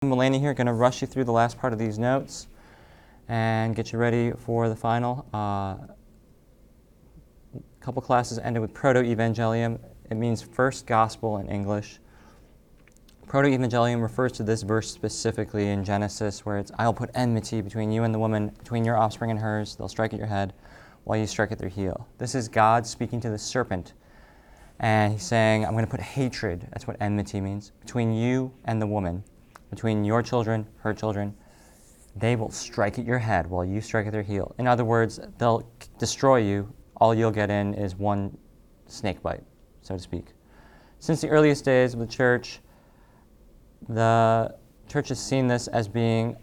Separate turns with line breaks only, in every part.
Mulaney here, going to rush you through the last part of these notes and get you ready for the final. A couple classes ended with Proto-Evangelium. It means first gospel in English. Proto-Evangelium refers to this verse specifically in Genesis, where it's, "I'll put enmity between you and the woman, between your offspring and hers. They'll strike at your head while you strike at their heel." This is God speaking to the serpent. And he's saying, I'm going to put hatred, that's what enmity means, between you and the woman, between your children, her children. They will strike at your head while you strike at their heel. In other words, they'll destroy you. All you'll get in is one snake bite, so to speak. Since the earliest days of the church has seen this as being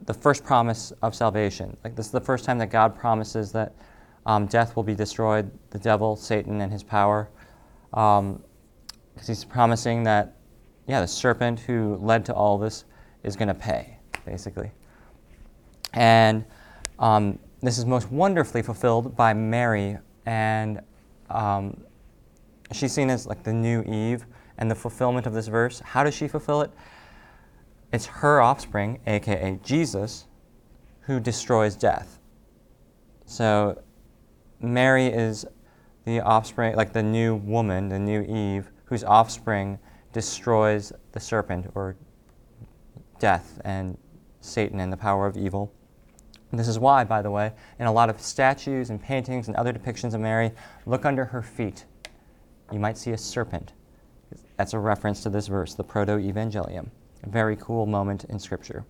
the first promise of salvation. Like, this is the first time that God promises that death will be destroyed, the devil, Satan, and his power. Because he's promising that, the serpent who led to all this is going to pay, basically. And this is most wonderfully fulfilled by Mary, and she's seen as like the new Eve, and the fulfillment of this verse. How does she fulfill it? It's her offspring, aka Jesus, who destroys death. So Mary is the offspring, like the new woman, the new Eve, whose offspring destroys the serpent, or death and Satan and the power of evil. And this is why, by the way, in a lot of statues and paintings and other depictions of Mary, look under her feet. You might see a serpent. That's a reference to this verse, the Proto-Evangelium. A very cool moment in Scripture.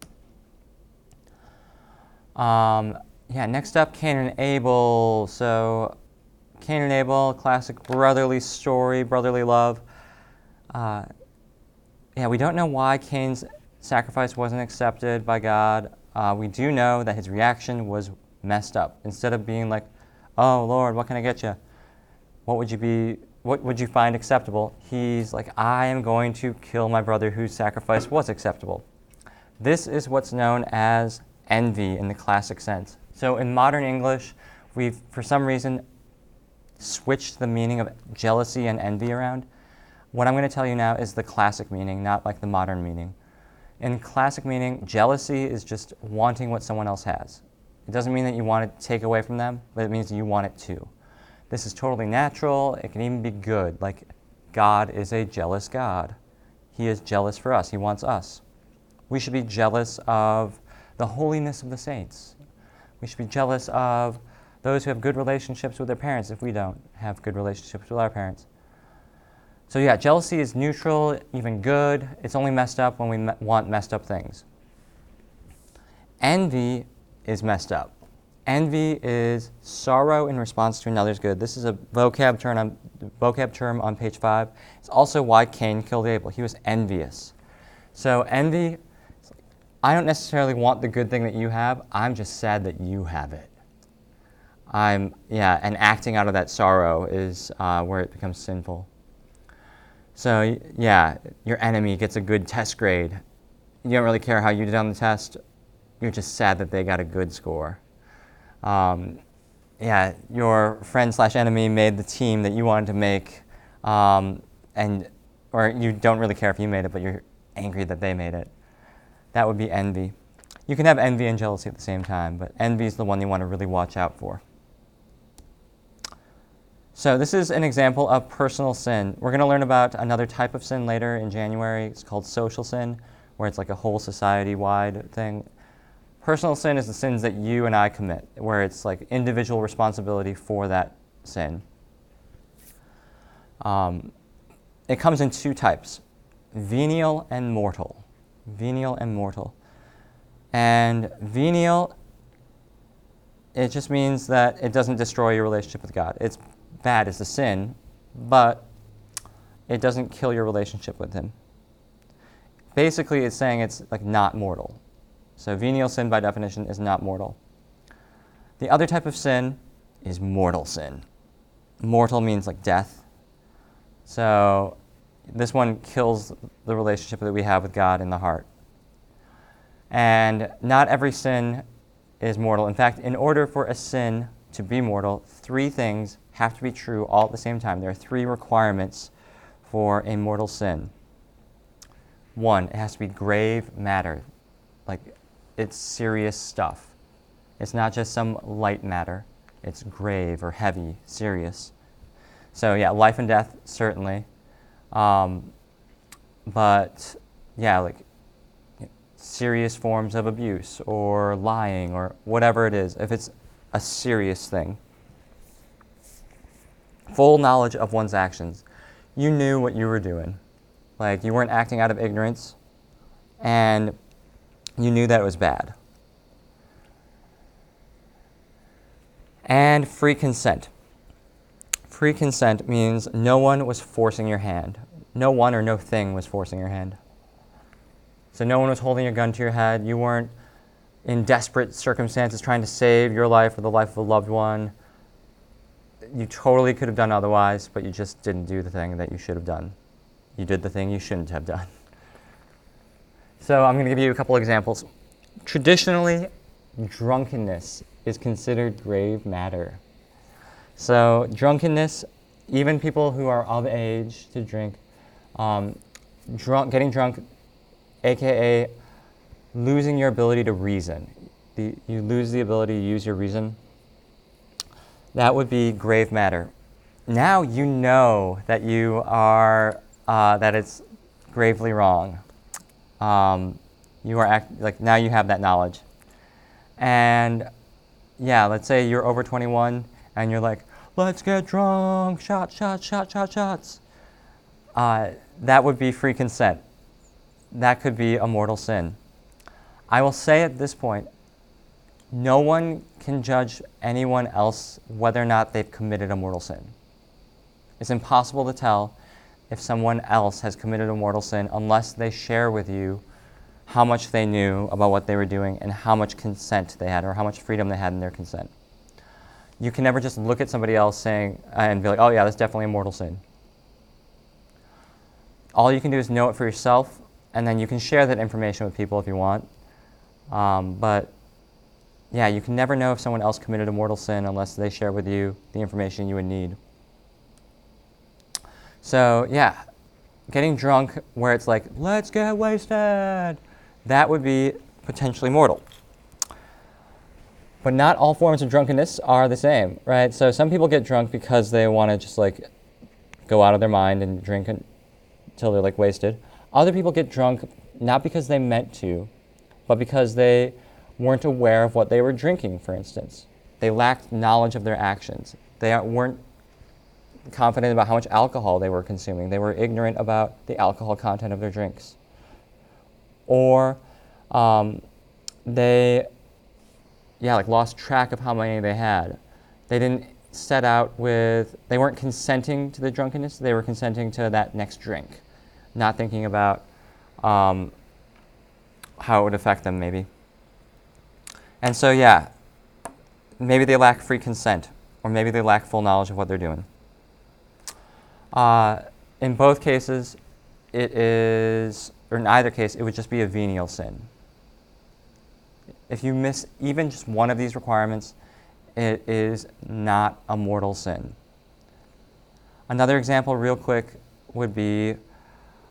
Next up, Cain and Abel. So, Cain and Abel, classic brotherly story, brotherly love. We don't know why Cain's sacrifice wasn't accepted by God. We do know that his reaction was messed up. Instead of being like, "Oh Lord, what can I get you? What would you find acceptable?" He's like, "I am going to kill my brother whose sacrifice was acceptable." This is what's known as envy in the classic sense. So in modern English, we've, for some reason, switched the meaning of jealousy and envy around. What I'm going to tell you now is the classic meaning, not like the modern meaning. In classic meaning, jealousy is just wanting what someone else has. It doesn't mean that you want to take away from them, but it means you want it too. This is totally natural. It can even be good. Like, God is a jealous God. He is jealous for us. He wants us. We should be jealous of the holiness of the saints. We should be jealous of those who have good relationships with their parents if we don't have good relationships with our parents. So jealousy is neutral, even good. It's only messed up when we want messed up things. Envy is messed up. Envy is sorrow in response to another's good. This is a vocab term on page 5. It's also why Cain killed Abel. He was envious. So envy, I don't necessarily want the good thing that you have. I'm just sad that you have it. And acting out of that sorrow is where it becomes sinful. So, your enemy gets a good test grade. You don't really care how you did on the test. You're just sad that they got a good score. Your friend/enemy made the team that you wanted to make, or you don't really care if you made it, but you're angry that they made it. That would be envy. You can have envy and jealousy at the same time, but envy is the one you want to really watch out for. So this is an example of personal sin. We're going to learn about another type of sin later in January. It's called social sin, where it's like a whole society-wide thing. Personal sin is the sins that you and I commit, where it's like individual responsibility for that sin. It comes in two types, venial and mortal. Venial and mortal. And venial, it just means that it doesn't destroy your relationship with God. It's bad as a sin, but it doesn't kill your relationship with Him. Basically, it's saying it's like not mortal. So venial sin, by definition, is not mortal. The other type of sin is mortal sin. Mortal means like death. So this one kills the relationship that we have with God in the heart. And not every sin is mortal. In fact, in order for a sin to be mortal, 3 things have to be true all at the same time. There are 3 requirements for a mortal sin. One, it has to be grave matter. Like, it's serious stuff. It's not just some light matter. It's grave or heavy, serious. So yeah, life and death, certainly. But yeah, like serious forms of abuse or lying or whatever it is, if it's a serious thing. Full knowledge of one's actions. You knew what you were doing. Like, you weren't acting out of ignorance, and you knew that it was bad. And free consent. Free consent means no one was forcing your hand. No one or no thing was forcing your hand. So no one was holding a gun to your head. You weren't in desperate circumstances trying to save your life or the life of a loved one. You totally could have done otherwise, but you just didn't do the thing that you should have done. You did the thing you shouldn't have done. So I'm going to give you a couple examples. Traditionally, drunkenness is considered grave matter. So drunkenness, even people who are of age to drink, getting drunk, aka losing your ability to reason. You lose the ability to use your reason. That would be grave matter. Now you know that you are that it's gravely wrong. You are now you have that knowledge. And yeah, let's say you're over 21 and you're like, let's get drunk, shots. That would be free consent. That could be a mortal sin. I will say at this point, no one can judge anyone else whether or not they've committed a mortal sin. It's impossible to tell if someone else has committed a mortal sin unless they share with you how much they knew about what they were doing and how much consent they had or how much freedom they had in their consent. You can never just look at somebody else saying and be like, oh yeah, that's definitely a mortal sin. All you can do is know it for yourself, and then you can share that information with people if you want. But yeah, you can never know if someone else committed a mortal sin unless they share with you the information you would need. So yeah, getting drunk where it's like, let's get wasted, that would be potentially mortal. But not all forms of drunkenness are the same, right? So some people get drunk because they want to just like go out of their mind and drink until they're like wasted. Other people get drunk not because they meant to, but because they weren't aware of what they were drinking, for instance. They lacked knowledge of their actions. They weren't confident about how much alcohol they were consuming. They were ignorant about the alcohol content of their drinks. Or they lost track of how many they had. They didn't set out with, they weren't consenting to the drunkenness, they were consenting to that next drink, not thinking about how it would affect them maybe. And so yeah, maybe they lack free consent, or maybe they lack full knowledge of what they're doing. In both cases, in either case, it would just be a venial sin. If you miss even just one of these requirements, it is not a mortal sin. Another example real quick would be,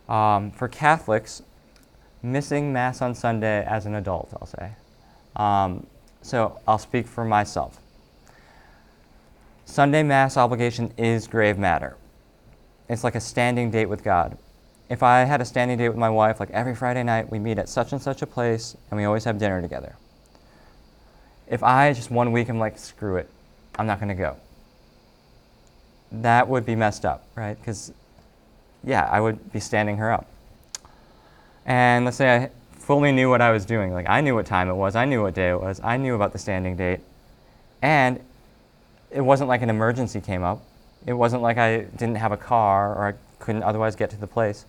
for Catholics, missing Mass on Sunday as an adult, I'll say. So I'll speak for myself. Sunday Mass obligation is grave matter. It's like a standing date with God. If I had a standing date with my wife, like every Friday night we meet at such and such a place and we always have dinner together. If I just one week am like, screw it, I'm not going to go, that would be messed up, right? Because, yeah, I would be standing her up. And let's say I fully knew what I was doing. Like, I knew what time it was. I knew what day it was. I knew about the standing date. And it wasn't like an emergency came up. It wasn't like I didn't have a car or I couldn't otherwise get to the place.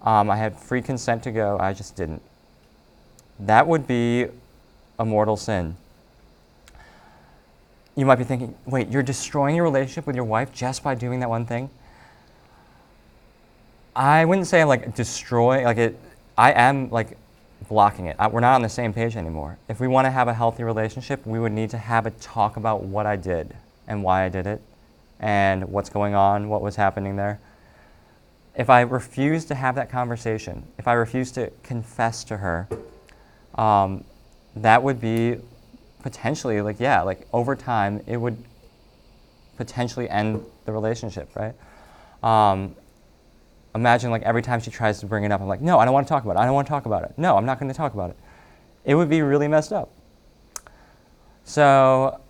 I had free consent to go. I just didn't. That would be a mortal sin. You might be thinking, wait, you're destroying your relationship with your wife just by doing that one thing? I wouldn't say like destroy, like it, I am like blocking it. We're not on the same page anymore. If we want to have a healthy relationship, we would need to have a talk about what I did and why I did it and what's going on, what was happening there. if I refuse to have that conversation, if I refuse to confess to her, that would be potentially, like over time, it would potentially end the relationship, right? Imagine like every time she tries to bring it up, I'm like, no, I don't want to talk about it. I don't want to talk about it. No, I'm not going to talk about it. It would be really messed up. So,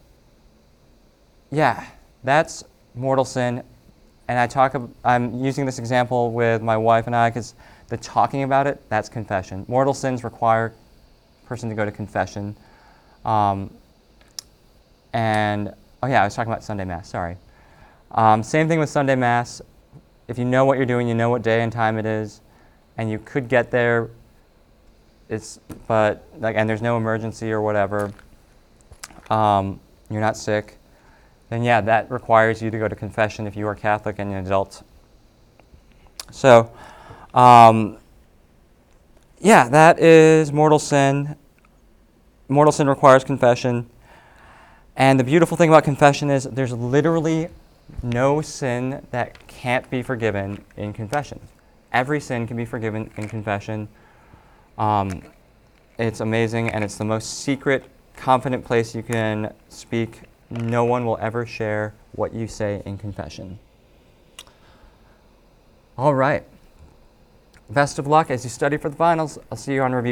yeah, that's mortal sin. And I'm using this example with my wife and I because the talking about it, that's confession. Mortal sins require a person to go to confession. I was talking about Sunday Mass, sorry. Same thing with Sunday Mass. If you know what you're doing, you know what day and time it is, and you could get there, and there's no emergency or whatever, you're not sick, then yeah, that requires you to go to confession if you are Catholic and an adult. So, that is mortal sin. Mortal sin requires confession. And the beautiful thing about confession is there's literally no sin that can't be forgiven in confession. Every sin can be forgiven in confession. It's amazing, and it's the most secret, confident place you can speak. No one will ever share what you say in confession. All right. Best of luck as you study for the finals. I'll see you on review.